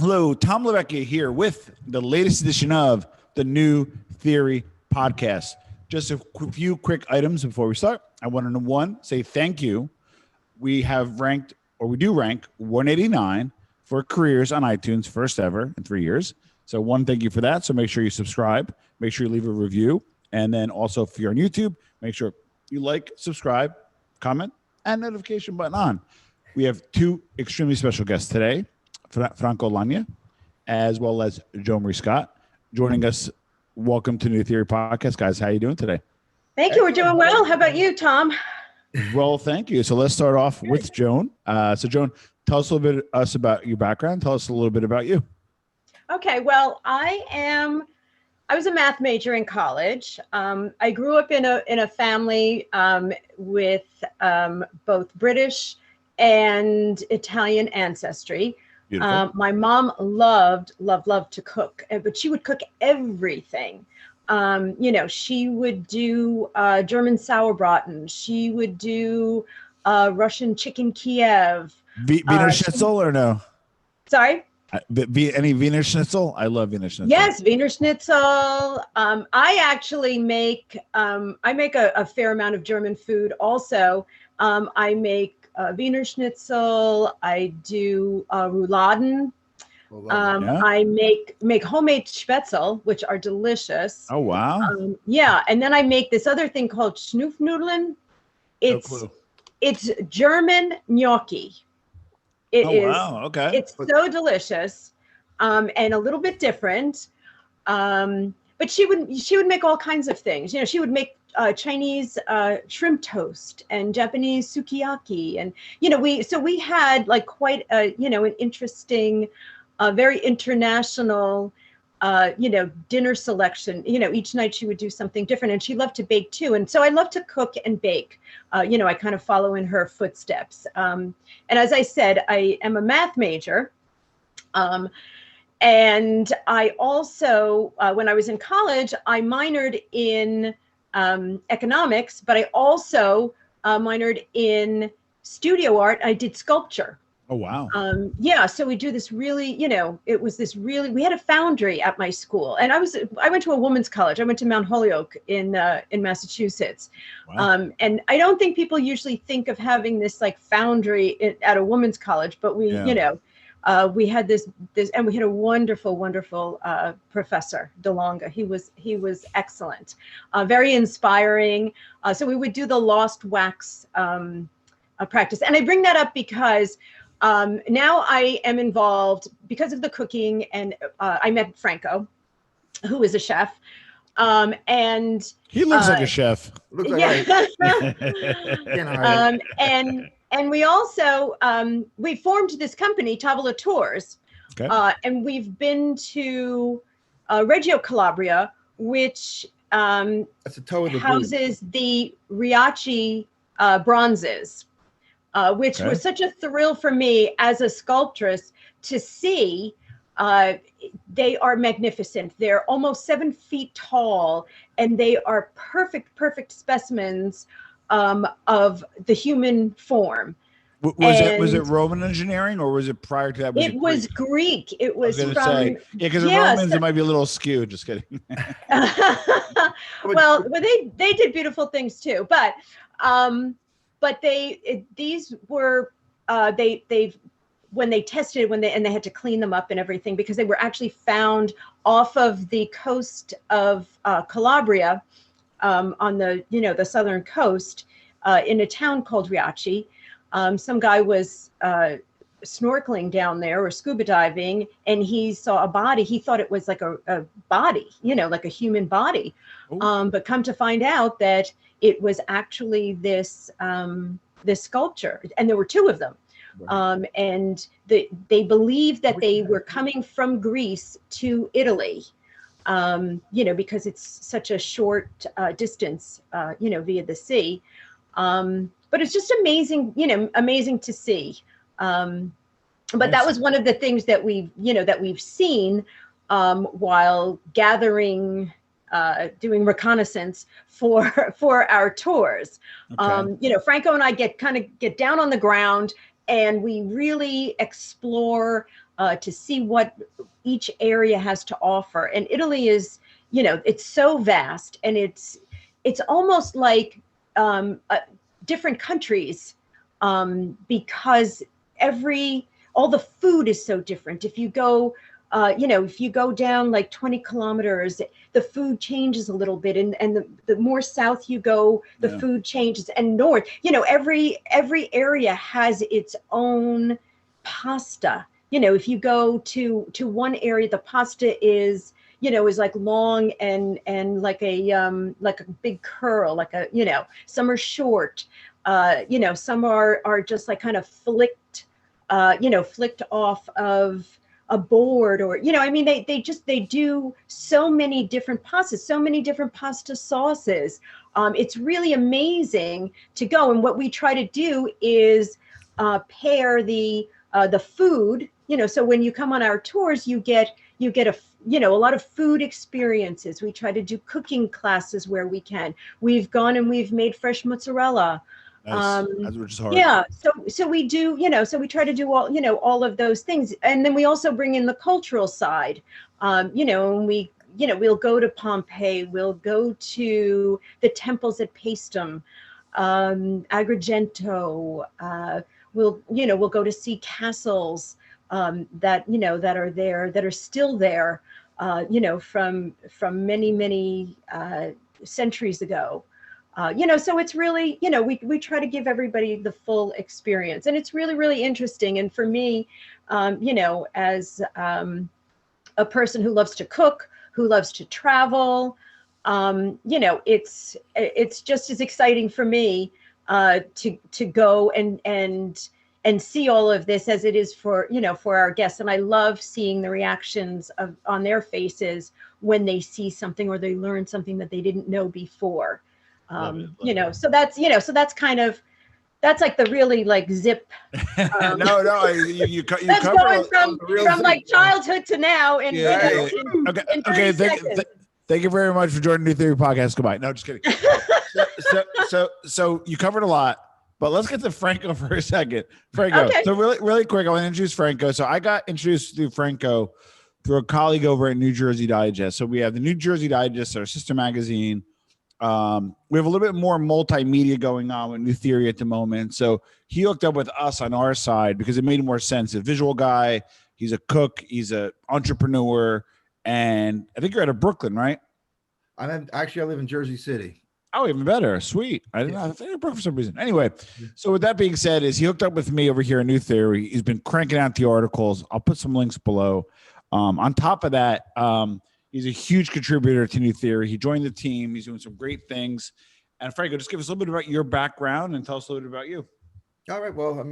Hello, Tom Levecchia here with the latest edition of the New Theory podcast. Just a few quick items before we start. I want to say thank you. We do rank 189 for careers on iTunes, first ever in 3 years. So thank you for that. So make sure you subscribe, make sure you leave a review. And then also if you're on YouTube, make sure you like, subscribe, comment, and notification button on. We have two extremely special guests today. Franco Lania, as well as Joan Marie Scott, joining us. Welcome to New Theory Podcast, guys. How are you doing today? Thank you. We're doing well. How about you, Tom? Well, thank you. So let's start off with Joan. So Joan, tell us a little bit about your background. Tell us a little bit about you. Okay. Well, I was a math major in college. I grew up in a family with both British and Italian ancestry. My mom loved to cook, but she would cook everything. She would do German sauerbraten. She would do Russian chicken Kiev. Wiener Schnitzel or no? Sorry? Any Wiener Schnitzel? I love Wiener Schnitzel. Yes, Wiener Schnitzel. I actually make a fair amount of German food also. I make Wiener Schnitzel. I do Rouladen. I make homemade Spätzle, which are delicious. Oh wow! And then I make this other thing called Schnupfnudeln. It's German gnocchi. Wow! Okay. It's so delicious, and a little bit different. But she would make all kinds of things. She would make Chinese shrimp toast and Japanese sukiyaki, and we had like quite an interesting, very international, dinner selection. Each night she would do something different, and she loved to bake too. And so I love to cook and bake. I kind of follow in her footsteps. And as I said, I am a math major. And I also, when I was in college, I minored in economics, but I also minored in studio art. I did sculpture. Oh, wow. So we do this really, we had a foundry at my school, and I went to a women's college. I went to Mount Holyoke in Massachusetts. Wow. And I don't think people usually think of having this like foundry at a women's college, but we had this, and we had a wonderful professor, DeLonga. He was excellent, very inspiring. So we would do the lost wax practice, and I bring that up because now I am involved because of the cooking, and I met Franco, who is a chef, and he looks like a chef. Looks like And we also, we formed this company, Tavola Tours. Okay. And we've been to Reggio Calabria, which houses the Riachi bronzes, which was such a thrill for me as a sculptress to see. They are magnificent. They're almost 7 feet tall, and they are perfect specimens of the human form. Was it Roman engineering, or was it prior to that? It was Greek. It was because the Romans, it might be a little skewed. Just kidding. well, they did beautiful things too, but these were when they tested and they had to clean them up and everything, because they were actually found off of the coast of Calabria, on the southern coast, in a town called Riachi. Some guy was snorkeling down there or scuba diving, and he saw a body. He thought it was like a body, like a human body. But come to find out that it was actually this sculpture, and there were 2 of them. Right. And they believed that they were coming from Greece to Italy, because it's such a short distance, via the sea. But it's just amazing, amazing to see. But that was one of the things that we've seen while gathering, doing reconnaissance for our tours. Okay. Franco and I get down on the ground, and we really explore to see what each area has to offer. And Italy is, it's so vast, and it's almost like different countries, because all the food is so different. If you go, if you go down like 20 kilometers, the food changes a little bit, and the more south you go, the food changes, and north, every area has its own pasta. If you go to one area, the pasta is like long and like a big curl, like some are short, some are just like kind of flicked, flicked off of a board, or they do so many different pastas, so many different pasta sauces. It's really amazing to go, and what we try to do is pair the food, so when you come on our tours, you get a lot of food experiences. We try to do cooking classes where we can. We've gone and we've made fresh mozzarella. Nice. Which is hard. Yeah, so we do, so we try to do all of those things, and then we also bring in the cultural side, and we'll go to Pompeii, we'll go to the temples at Paestum, Agrigento, we'll go to see castles that are there, that are still there, from many centuries ago. So it's really, we try to give everybody the full experience, and it's really, really interesting. And for me, as a person who loves to cook, who loves to travel, it's just as exciting for me to go and see all of this as it is for our guests. And I love seeing the reactions on their faces when they see something or they learn something that they didn't know before. So that's kind of, that's like the really like zip. You that's cover going from like childhood to now. And okay. Thank you very much for joining New Theory Podcast. Goodbye. No, just kidding. So you covered a lot, but let's get to Franco for a second. Franco. Okay. So really quick, I want to introduce Franco. So I got introduced to Franco through a colleague over at New Jersey Digest. So we have the New Jersey Digest, our sister magazine. We have a little bit more multimedia going on with New Theory at the moment. So he hooked up with us on our side because it made more sense. A visual guy, he's a cook, he's an entrepreneur, and I think you're out of Brooklyn, right? I live in Jersey City. Oh, even better. Sweet. I didn't know. I think you're Brooklyn for some reason. Anyway, so with that being said, he hooked up with me over here in New Theory. He's been cranking out the articles. I'll put some links below. On top of that, he's a huge contributor to New Theory. He joined the team. He's doing some great things. And Franco, just give us a little bit about your background and tell us a little bit about you. All right. Well,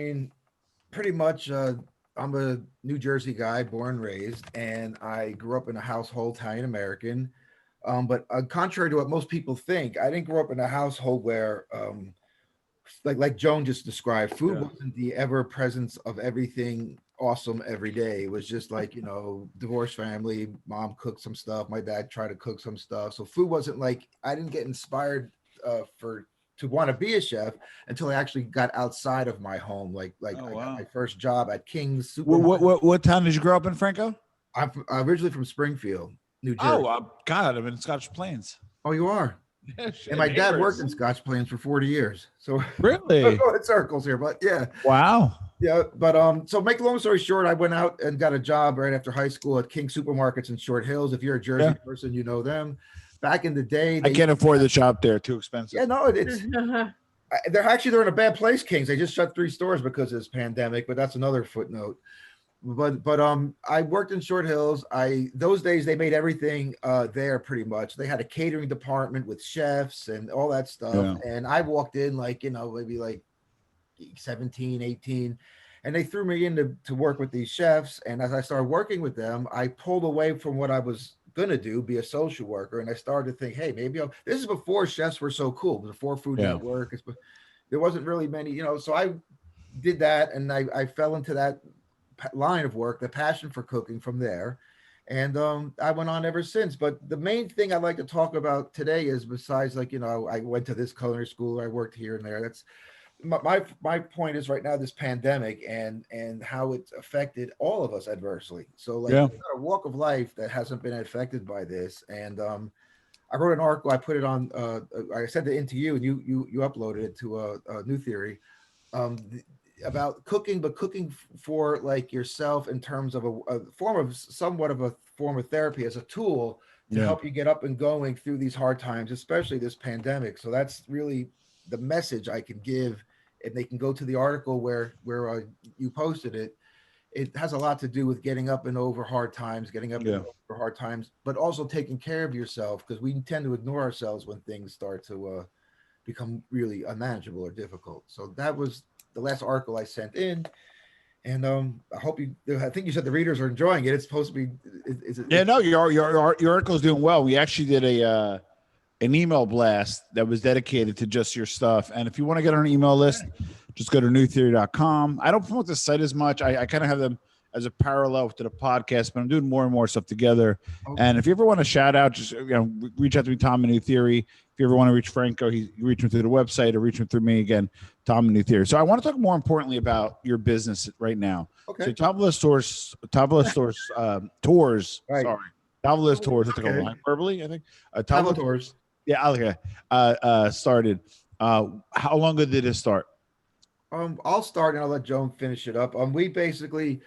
pretty much I'm a New Jersey guy, born and raised, and I grew up in a household Italian-American. But contrary to what most people think, I didn't grow up in a household where, like Joan just described, food wasn't the ever presence of everything awesome every day. It was just like, divorced family, mom cooked some stuff, my dad tried to cook some stuff. So food wasn't like, I didn't get inspired to want to be a chef until I actually got outside of my home. I got my first job at King's Supermarket. What town did you grow up in, Franco? I'm originally from Springfield, New Jersey. Oh, God, I'm in Scotch Plains. Oh, you are? Yeah, and my dad worked in Scotch Plains for 40 years. So really? I'm going in circles here, but yeah. Wow. Yeah, but so make a long story short, I went out and got a job right after high school at King Supermarkets in Short Hills. If you're a Jersey person, you know them. Back in the day, I can't afford the shop there; too expensive. Yeah, no, it's they're in a bad place. Kings, they just shut 3 stores because of this pandemic, but that's another footnote. But I worked in Short Hills. Those days they made everything there pretty much. They had a catering department with chefs and all that stuff. Yeah. And I walked in maybe like 17, 18, and they threw me in to work with these chefs. And as I started working with them, I pulled away from what I was gonna do, be a social worker, and I started to think, hey, maybe this is before chefs were so cool, before Food Network. There wasn't really many, so I did that, and I fell into that line of work, the passion for cooking from there, and I went on ever since. But the main thing I'd like to talk about today is, besides I went to this culinary school, I worked here and there, my point is right now this pandemic and how it's affected all of us adversely. So like Yeah. there's not a walk of life that hasn't been affected by this. And I wrote an article. I put it on. I sent it in to you, and you uploaded it to a New Theory about cooking, but cooking for like yourself in terms of a form of somewhat of a form of therapy as a tool to Yeah. help you get up and going through these hard times, especially this pandemic. So that's really the message I can give. And they can go to the article where you posted it. It has a lot to do with getting up and over hard times, getting up and Yeah. over hard times, but also taking care of yourself because we tend to ignore ourselves when things start to become really unmanageable or difficult. So that was the last article I sent in, and I hope you. I think you said the readers are enjoying it. It's supposed to be. Yeah, no, your article's doing well. We actually did an email blast that was dedicated to just your stuff. And if you want to get on an email list, just go to newtheory.com. I don't promote the site as much. I kind of have them as a parallel to the podcast, but I'm doing more and more stuff together. Okay. And if you ever want to shout out, just reach out to me, Tom and New Theory. If you ever want to reach Franco, you reach him through the website or reach him through me again, Tom and New Theory. So I want to talk more importantly about your business right now. Okay. So Tavola Tours, Right. sorry. Tavola Tours, it's like Okay. a hyperbole, I think. Tavola Tours. Yeah, okay. Started. How long ago did it start? I'll start and I'll let Joan finish it up. We basically,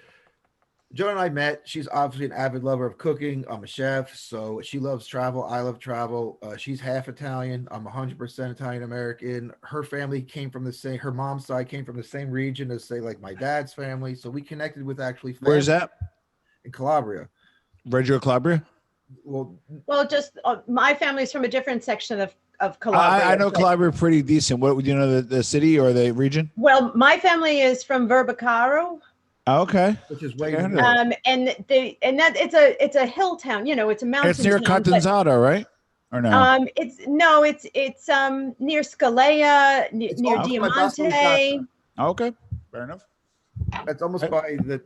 Joan and I met. She's obviously an avid lover of cooking. I'm a chef, so she loves travel. I love travel. She's half Italian. I'm 100% Italian American. Her family came from the same. Her mom's side came from the same region as say like my dad's family. So we connected with actually. Where's that? In Calabria. Reggio Calabria? Well, just my family's from a different section of Calabria. I know Calabria pretty decent. What do you know the city or the region? Well, my family is from Verbicaro. Oh, okay. Which is way and that it's a hill town, it's a mountain It's near town, Catanzaro, right? Or no? It's near Scalea, near Diamante. Okay, fair enough. That's almost by the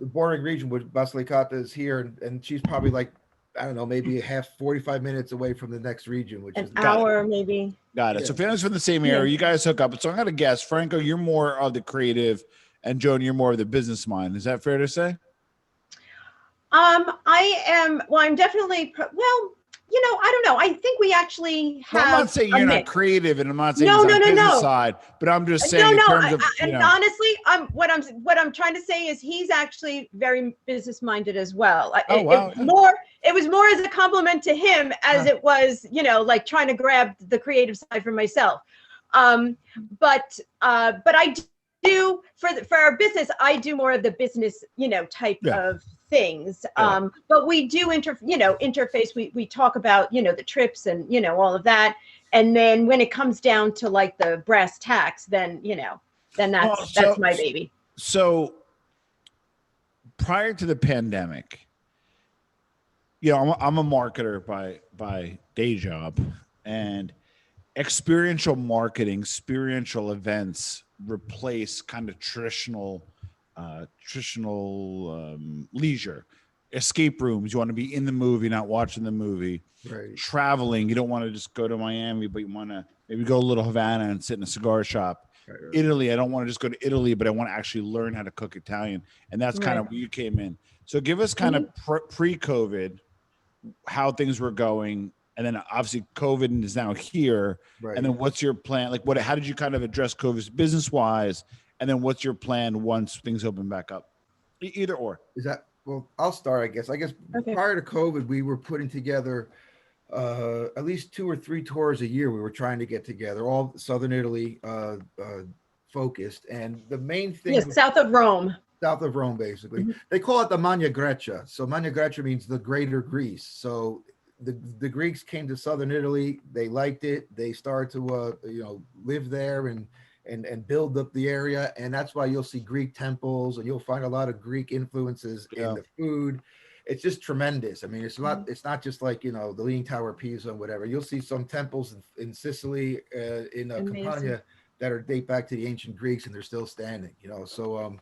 bordering region where Basilicata is here, and she's probably like, I don't know, maybe 45 minutes away from the next region, which is an hour maybe. Got it. Yeah. So family's from the same area. Yeah. You guys hook up. So I'm gonna guess, Franco, you're more of the creative, and Joan, you're more of the business mind. Is that fair to say? I am. Well, I'm definitely. I don't know. I think we actually have. Well, I'm not saying you're not creative, and I'm not saying No, it's on the business no. side, but I'm just saying in terms of. And honestly, what I'm trying to say is he's actually very business minded as well. Wow. It was more as a compliment to him as it was, like trying to grab the creative side for myself. But I do for our business, I do more of the business, type of things. But we do interface. We talk about, the trips and, all of that. And then when it comes down to like the brass tacks, then, that's my baby. So prior to the pandemic, I'm a marketer by day job, and experiential marketing, experiential events replace kind of traditional leisure. Escape rooms, you want to be in the movie, not watching the movie. right. Traveling, you don't want to just go to Miami, but you want to maybe go to Little Havana and sit in a cigar shop. Right. Italy, I don't want to just go to Italy, but I want to actually learn how to cook Italian. And that's kind of where you came in. So give us kind of pre-COVID, how things were going. And then obviously COVID is now here. Right. And then what's your plan? Like how did you kind of address COVID business wise? And then what's your plan once things open back up? Either or. Is that, well, I'll start, I guess. Okay. Prior to COVID, we were putting together at least 2 or 3 tours a year. We were trying to get together, all Southern Italy focused. And the main thing south of Rome, basically. They call it the Magna Grecia. So Magna Grecia means the greater Greece. So the Greeks came to Southern Italy. They liked it. They started to live there and build up the area. And that's why you'll see Greek temples, and you'll find a lot of Greek influences in the food. It's just tremendous. I mean, it's not just like, the Leaning Tower of Pisa and whatever. You'll see some temples in Sicily, in Campania that date back to the ancient Greeks, and they're still standing, So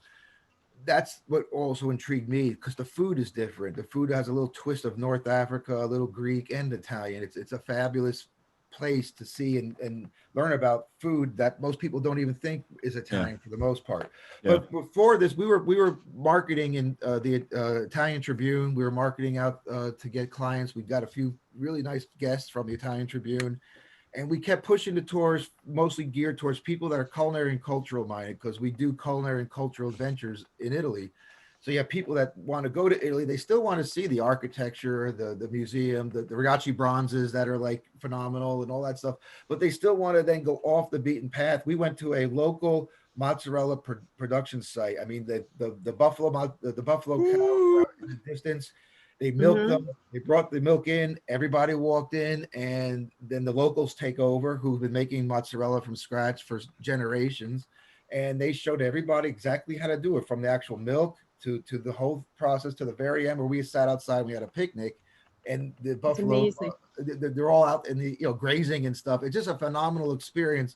that's what also intrigued me, because the food is different. The food has a little twist of North Africa, a little Greek and Italian. It's a fabulous place to see and learn about food that most people don't even think is Italian for the most part. Yeah. But before this, we were marketing in the Italian Tribune. We were marketing out to get clients. We got a few really nice guests from the Italian Tribune, and we kept pushing the tours, mostly geared towards people that are culinary and cultural minded, because we do culinary and cultural adventures in Italy. So you have people that want to go to Italy. They still want to see the architecture, the museum, the Rigaci bronzes that are like phenomenal and all that stuff. But they still want to then go off the beaten path. We went to a local mozzarella production site. I mean, the buffalo the buffalo cow in the distance. They milked them. They brought the milk in. Everybody walked in, and then the locals take over, who've been making mozzarella from scratch for generations, and they showed everybody exactly how to do it, from the actual milk to the whole process to the very end, where we sat outside and we had a picnic, and the buffalo they're all out in the grazing and stuff. It's just a phenomenal experience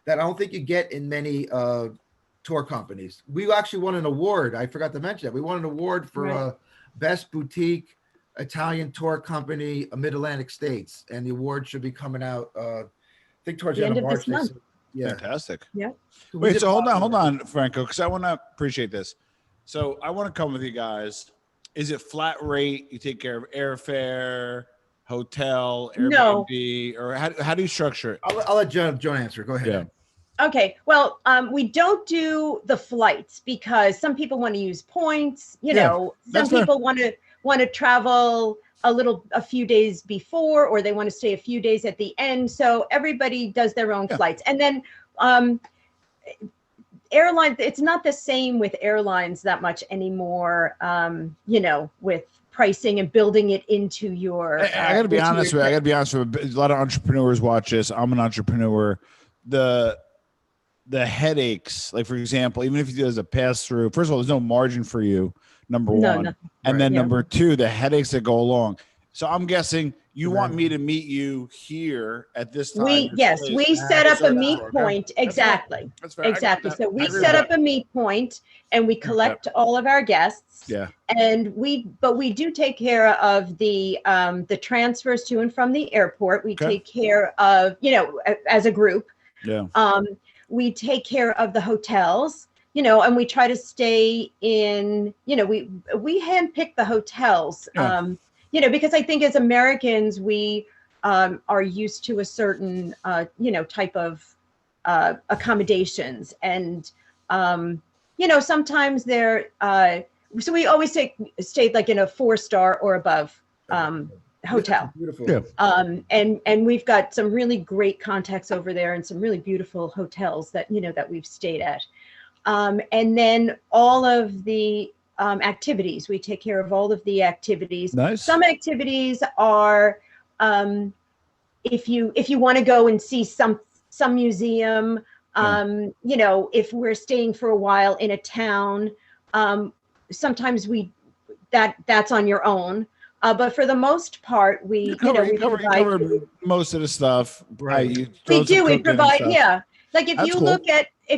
that I don't think you get in many tour companies. We actually won an award. I forgot to mention that we won an award for best boutique Italian tour company, Mid-Atlantic States, and the award should be coming out I think towards the end of March this month. Yeah. Fantastic. Yeah. Wait, so hold on, Franco, because I want to appreciate this. So I want to come with you guys. Is it flat rate? You take care of airfare, hotel, Airbnb, or how do you structure it? I'll let Joan answer. Go ahead. Yeah. Okay. Well, we don't do the flights because some people want to use points. Some people want to travel a few days before, or they want to stay a few days at the end. So everybody does their own flights, and then airlines, it's not the same with airlines that much anymore, with pricing and building it into your I gotta be honest with you. A lot of entrepreneurs watch this. I'm an entrepreneur. The headaches, like for example, even if you do as a pass through, first of all, there's no margin for you, number one. And then number two, the headaches that go along. So I'm guessing you want me to meet you here at this time. We set up a meet point. Exactly. That's fair. Exactly. So we set up a meet point and we collect all of our guests. Yeah. And we do take care of the transfers to and from the airport. We take care of, as a group. Yeah. We take care of the hotels, and we try to stay in, we handpick the hotels. Because I think as Americans, we are used to a certain, type of accommodations. And, sometimes they're, so we always stay like in a 4-star or above hotel. Beautiful. Yeah. And we've got some really great contacts over there and some really beautiful hotels that, that we've stayed at. And then all of the activities, we take care of all of the activities. Nice. Some activities are, if you want to go and see some museum, if we're staying for a while in a town, sometimes that's on your own. But for the most part, we cover most of the stuff. Right. We provide. Yeah. Like if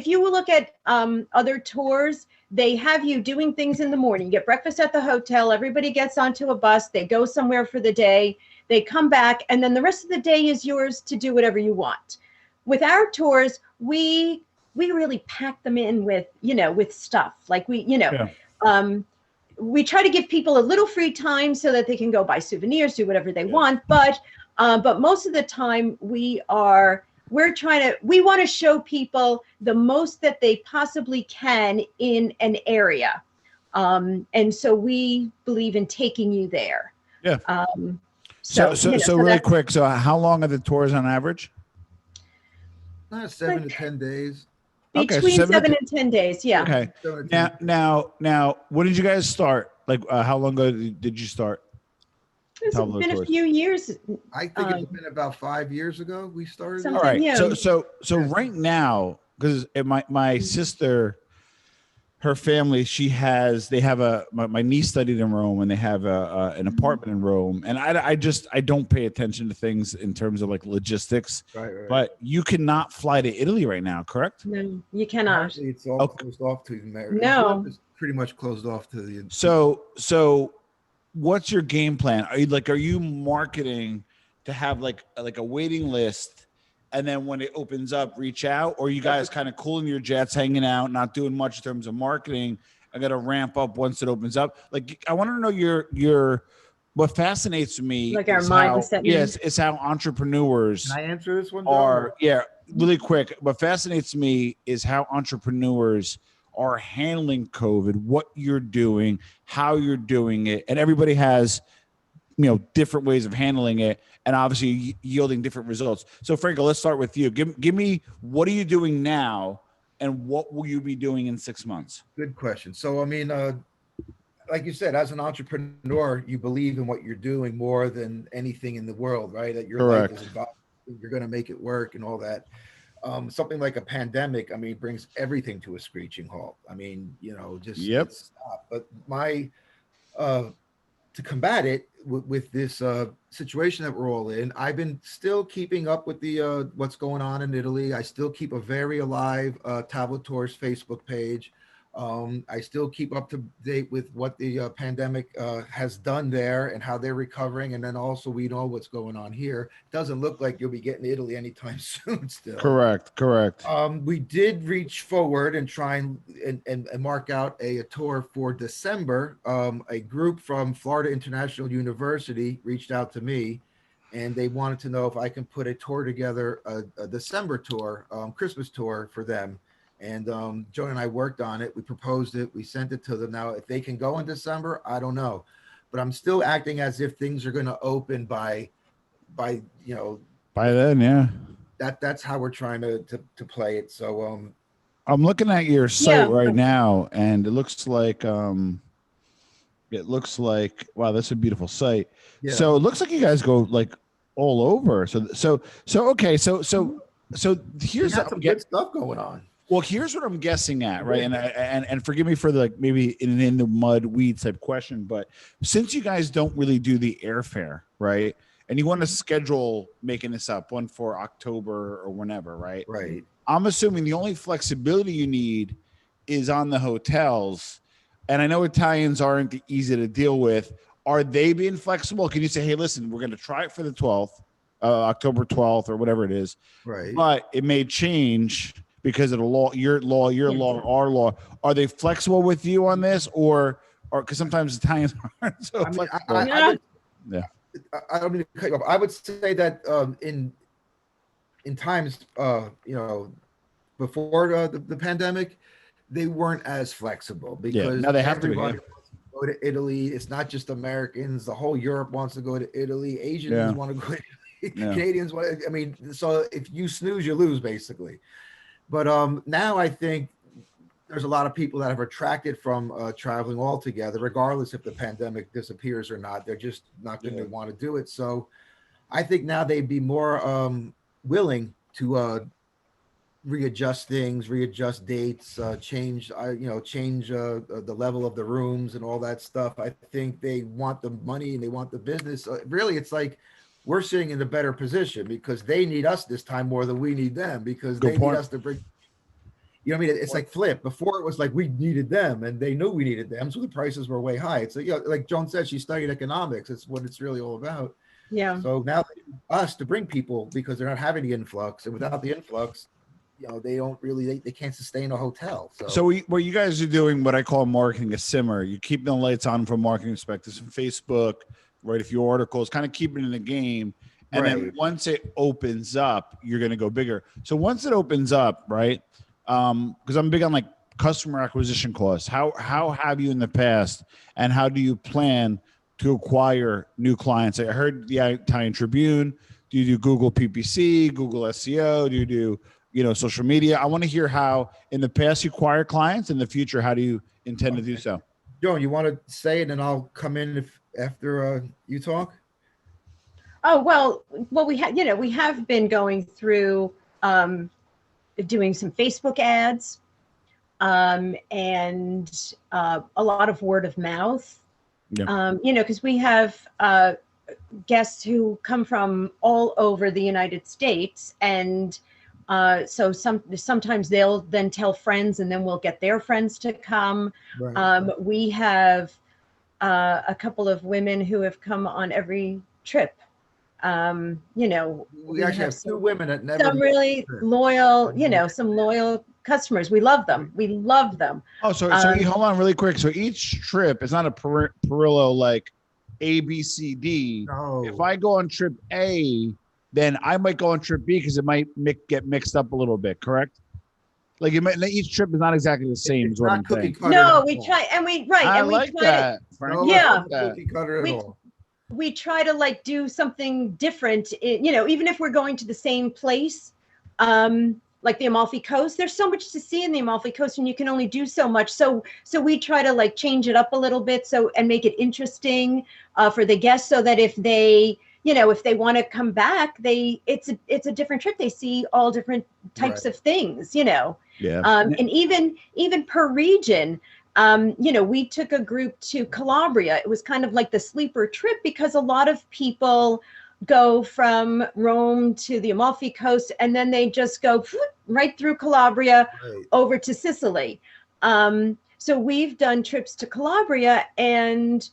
you look at other tours, they have you doing things in the morning. You get breakfast at the hotel. Everybody gets onto a bus. They go somewhere for the day. They come back, and then the rest of the day is yours to do whatever you want. With our tours, we really pack them in with stuff. Like we try to give people a little free time so that they can go buy souvenirs, do whatever they want. But most of the time we want to show people the most that they possibly can in an area. And so we believe in taking you there. Yeah. So really quick. So how long are the tours on average? 7 to 10 days. Between 7 and 10 days. Yeah. Okay. Now, when did you guys start? Like, how long ago did you start? It's been a few years. I think it's been about 5 years ago we started. All right. Yeah. So right now, because my sister, her family, my niece studied in Rome, and they have an apartment in Rome, and I don't pay attention to things in terms of like logistics. Right. But you cannot fly to Italy right now, correct? No, you cannot. Actually, it's all closed off to America. No, it's pretty much closed off to the. So what's your game plan? Are you marketing to have like a waiting list, and then when it opens up, reach out, or you guys kind of cooling your jets, hanging out, not doing much in terms of marketing? I got to ramp up once it opens up. Like, I want to know your what fascinates me Like our is how, mindset. yes, it's how entrepreneurs Can I answer this one, John? are, yeah, really quick. What fascinates me is how entrepreneurs are handling COVID, what you're doing, how you're doing it, and everybody has, different ways of handling it, and obviously yielding different results. So, Franco, let's start with you. Give me, what are you doing now, and what will you be doing in 6 months? Good question. So, I mean, like you said, as an entrepreneur, you believe in what you're doing more than anything in the world, right? That your life is involved, you're going to make it work and all that. Something like a pandemic, I mean, brings everything to a screeching halt. I mean, just it's stop. But my to combat it with this situation that we're all in, I've been still keeping up with the what's going on in Italy. I still keep a very alive Tavola Tours Facebook page. I still keep up to date with what the pandemic has done there and how they're recovering. And then also we know what's going on here. It doesn't look like you'll be getting to Italy anytime soon still. Correct. We did reach forward and try and mark out a tour for December. A group from Florida International University reached out to me, and they wanted to know if I can put a tour together, a December tour, Christmas tour for them. And Joan and I worked on it. We proposed it. We sent it to them. Now, if they can go in December, I don't know. But I'm still acting as if things are going to open by then, yeah. That's how we're trying to play it. So I'm looking at your site right now, and it looks like wow, that's a beautiful site. Yeah. So it looks like you guys go like all over. So okay. So here's some good stuff going on. Well, here's what I'm guessing at, right? And forgive me for the maybe in the mud weeds type question, but since you guys don't really do the airfare, right? And you want to schedule making this up, one for October or whenever, right? Right. I'm assuming the only flexibility you need is on the hotels. And I know Italians aren't easy to deal with. Are they being flexible? Can you say, hey, listen, we're going to try it for the 12th, October 12th or whatever it is. Right. But it may change because of the law, your law, our law. Are they flexible with you on this, or because sometimes Italians aren't so flexible? I don't mean to cut you off. I would say that in times, before the pandemic, they weren't as flexible because now they have to go to Italy. It's not just Americans. The whole Europe wants to go to Italy. Asians want to go to Italy. Canadians want. I mean, so if you snooze, you lose, basically. But now I think there's a lot of people that have retracted from traveling altogether, regardless if the pandemic disappears or not. They're just not going to want to do it. So I think now they'd be more willing to readjust things, readjust dates, change the level of the rooms and all that stuff. I think they want the money and they want the business. Really, it's like we're sitting in a better position because they need us this time more than we need them because they need us to bring. You know what I mean? It's like flip. Before it was like we needed them and they knew we needed them, so the prices were way high. It's like, like Joan said, she studied economics. It's what it's really all about. Yeah. So now they need us to bring people because they're not having the influx, and without the influx, they don't really they can't sustain a hotel. So what you guys are doing, what I call marketing a simmer. You keep the lights on from marketing perspectives from Facebook, write a few articles, kind of keep it in the game. And then once it opens up, you're going to go bigger. So once it opens up, right? Because I'm big on like customer acquisition costs. How have you in the past, and how do you plan to acquire new clients? I heard the Italian Tribune. Do you do Google PPC, Google SEO? Do you do social media? I want to hear how in the past you acquire clients. In the future, how do you intend to do so? Joan, you want to say it, and I'll come in after you talk. Oh well, we have been going through doing some Facebook ads, and a lot of word of mouth. Yeah. Because we have guests who come from all over the United States, and so sometimes they'll then tell friends, and then we'll get their friends to come. Right. We have a couple of women who have come on every trip We actually have two women that never. Some really loyal, some loyal customers. We love them. We love them. Oh, so hold on really quick. So each trip is not a Perillo like A, B, C, D. No. If I go on trip A, then I might go on trip B because it might get mixed up a little bit, correct? Like each trip is not exactly the same. Is what I'm saying. No, we try and we I like that. Yeah, cookie cutter at all. We try to like do something different. Even if we're going to the same place, like the Amalfi Coast, there's so much to see in the Amalfi Coast, and you can only do so much. So we try to like change it up a little bit, and make it interesting for the guests, so that if they want to come back, it's a different trip. They see all different types of things, Yeah. And even per region, we took a group to Calabria. It was kind of like the sleeper trip because a lot of people go from Rome to the Amalfi Coast, and then they just go right through Calabria over to Sicily. So we've done trips to Calabria, and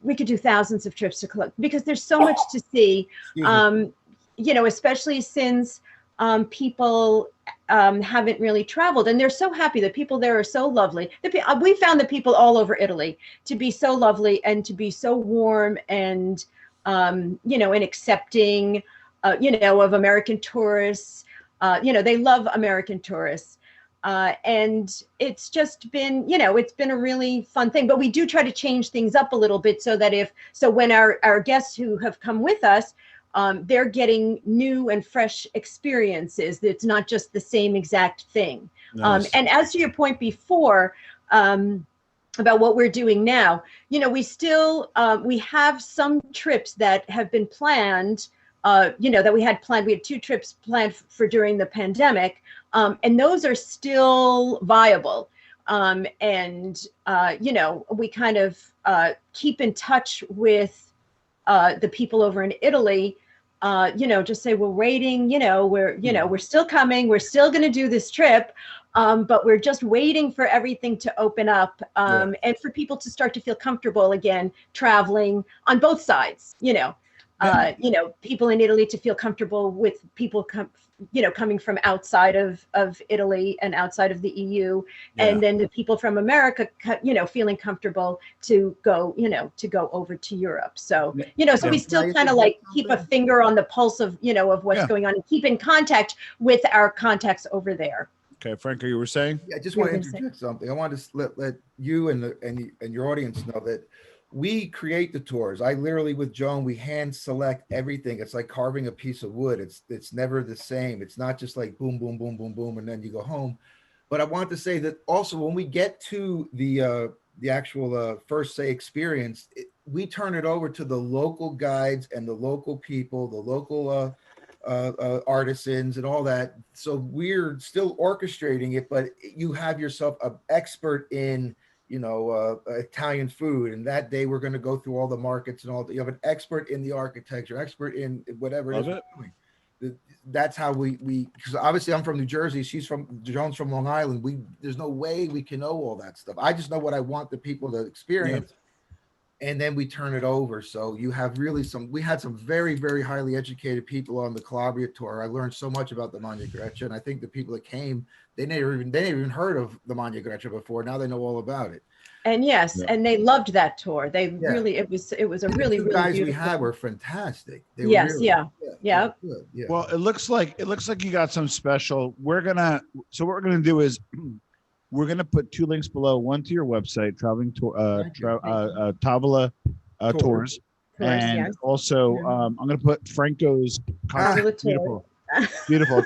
we could do thousands of trips to Calabria because there's so much to see. Especially since people haven't really traveled, and they're so happy. The people there are so lovely. We found the people all over Italy to be so lovely and to be so warm and and accepting, of American tourists. They love American tourists. And it's just been, it's been a really fun thing, but we do try to change things up a little bit so that when our guests who have come with us, they're getting new and fresh experiences. It's not just the same exact thing. Nice. And as to your point before, about what we're doing now, we still, we have some trips that have been planned, that we had planned. We had 2 trips planned for during the pandemic, and those are still viable. We kind of keep in touch with the people over in Italy, just say we're waiting, we're still coming, we're still going to do this trip, but we're just waiting for everything to open up, and for people to start to feel comfortable again traveling on both sides. People in Italy to feel comfortable with people coming from outside of Italy and outside of the EU, and then the people from America, feeling comfortable to go over to Europe. So, so we still kind of like keep a finger on the pulse of, of what's going on, and keep in contact with our contacts over there. Okay, Franco, you were saying? Yeah, I just want to interject something. I want to let you and your audience know that we create the tours. I literally, with Joan, we hand select everything. It's like carving a piece of wood. It's never the same. It's not just like boom, boom, boom, boom, boom, and then you go home. But I want to say that also when we get to the actual first say experience, we turn it over to the local guides and the local people, the local artisans and all that. So we're still orchestrating it, but you have yourself an expert in Italian food, and that day we're going to go through all the markets and all. You have an expert in the architecture, expert in whatever it is we're doing. That's how we because obviously I'm from New Jersey, Joan's from Long Island. There's no way we can know all that stuff. I just know what I want the people to experience, and then we turn it over. So you have really we had some very, very highly educated people on the Calabria tour. I learned so much about the Magna Grecia, and I think the people that came, they never even heard of the Magna Grecia before. Now they know all about it. And and they loved that tour. They really, it was a really, really guys beautiful. We had were fantastic. They were really, yeah. Good. Yeah. Well, it looks like you got some special. What we're gonna do is we're gonna put 2 links below. One to your website, traveling tour, Tavola Tours, and also I'm gonna put Franco's beautiful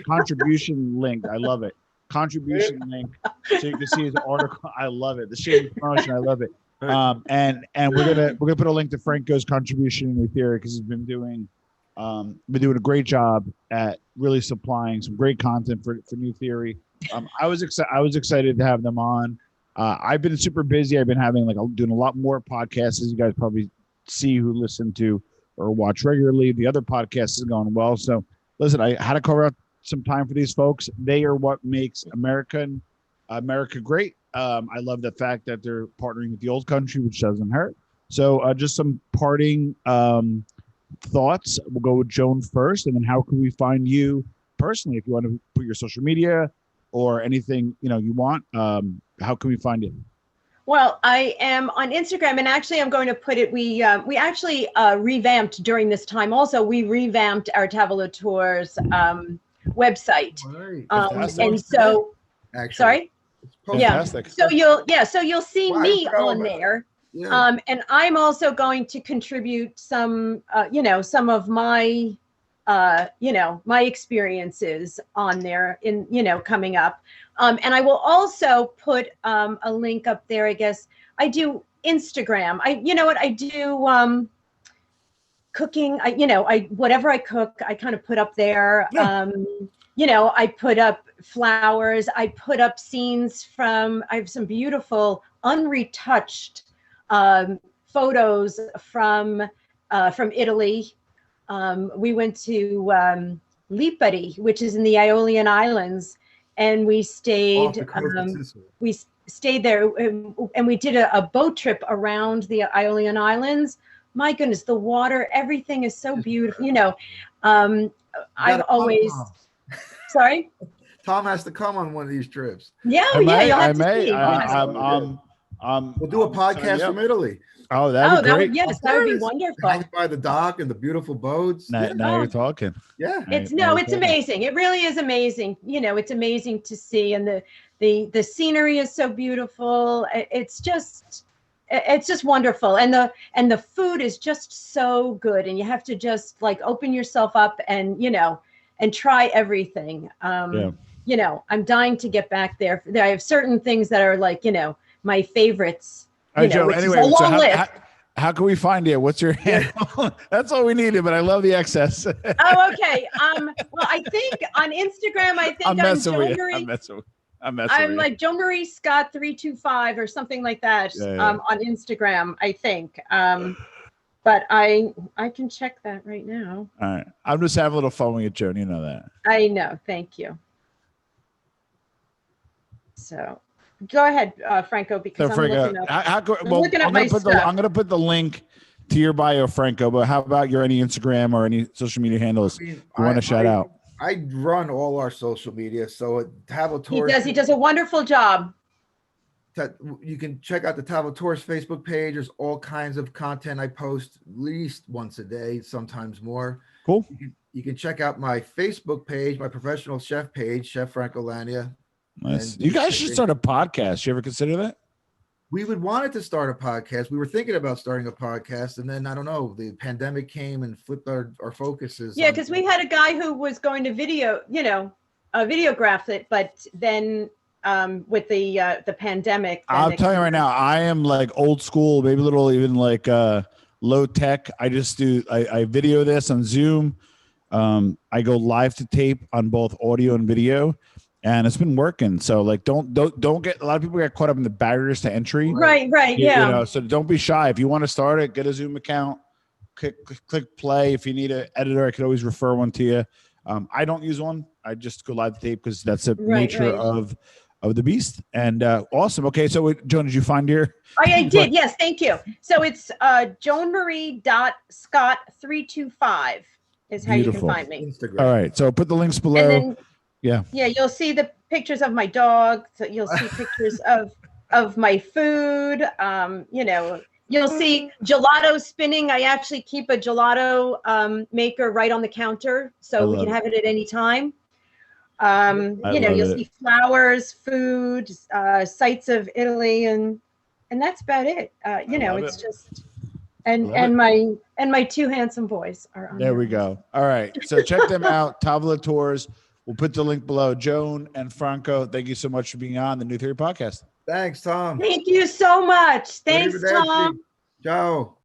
contribution link. I love it. Contribution link, so you can see his article. I love it. The shade promotion, I love it. And we're gonna put a link to Franco's contribution in New Theory because he's been doing a great job at really supplying some great content for New Theory. I was excited to have them on. I've been super busy. I've been doing a lot more podcasts, as you guys probably see who listen to or watch regularly. The other podcast is going well. So listen, I had to carve out some time for these folks. They are what makes America great. I love the fact that they're partnering with the old country, which doesn't hurt. So just some parting thoughts. We'll go with Joan first, and then how can we find you personally if you want to put your social media or anything you want? How can we find you? Well, I am on Instagram, and actually, I'm going to put it. We actually revamped during this time. Also, we revamped our Tavola Tours website, Right. and so Actually, sorry. Fantastic. So you'll see me on there. Yeah. And I'm also going to contribute some of my my experiences on there coming up. And I will also put a link up there. I guess I do Instagram. I do cooking. I whatever I cook, I kind of put up there. Yeah. I put up flowers. I put up scenes I have some beautiful unretouched photos from Italy. We went to Lipari, which is in the Aeolian Islands, and we stayed. We stayed there, and we did a boat trip around the Aeolian Islands. My goodness, the water, everything is so beautiful. I've always. Sorry. Tom has to come on one of these trips. Yeah, I may. you'll I have to may. see. We'll do a podcast from Italy. Oh, that would be great. That would be wonderful. Hanging by the dock and the beautiful boats. Now you're talking. Yeah. It's amazing. It really is amazing. It's amazing to see, and the scenery is so beautiful. It's just wonderful, and the food is just so good, and you have to just like open yourself up and try everything. I'm dying to get back there. I have certain things that are like my favorites. Joe, anyway, so how can we find you? What's your handle? That's all we needed, but I love the excess. Oh, okay. Well, I think on Instagram, I'm Joan Marie. I'm like Joan Marie Scott 325 or something like that. On Instagram, I think. But I can check that right now. All right. I'm just having a little fun with you, Joan. You know that. I know. Thank you. So go ahead, Franco, because I'm looking up. I'm going to put the link to your bio, Franco, but how about any Instagram or any social media handles you want to shout out? I run all our social media. So Tavola Tours. He does a wonderful job. You can check out the Tavola Tours Facebook page. There's all kinds of content I post at least once a day, sometimes more. Cool. You can check out my Facebook page, my professional chef page, Chef Franco Lania. Nice. You guys should start a podcast. You ever consider that? We would wanted to start a podcast. We were thinking about starting a podcast, and then I don't know, the pandemic came and flipped our focuses. Yeah, because we had a guy who was going to videograph it, but then with the pandemic. I'll tell you right now, I am like old school, maybe a little even like low tech. I just I video this on Zoom. I go live to tape on both audio and video. And it's been working. So like, don't get, a lot of people get caught up in the barriers to entry. Right. Yeah. So don't be shy. If you want to start it, get a Zoom account, click play. If you need an editor, I could always refer one to you. I don't use one. I just go live to tape because that's the nature of the beast. And awesome. Okay. So Joan, did you find your? I did. Yes. Thank you. So it's joanmarie.scott325 is how you can find me. Instagram. All right. So put the links below. And then, yeah, you'll see the pictures of my dog. So you'll see pictures of my food. You'll see gelato spinning. I actually keep a gelato maker right on the counter, so we can have it at any time. You'll see flowers, food, sights of Italy, and that's about it. It's just and my two handsome boys are on there. We go. All right, so check them out. Tavola Tours. We'll put the link below. Joan and Franco, thank you so much for being on the New Theory Podcast. Thanks, Tom. Thank you so much. Thanks, Tom. Ciao.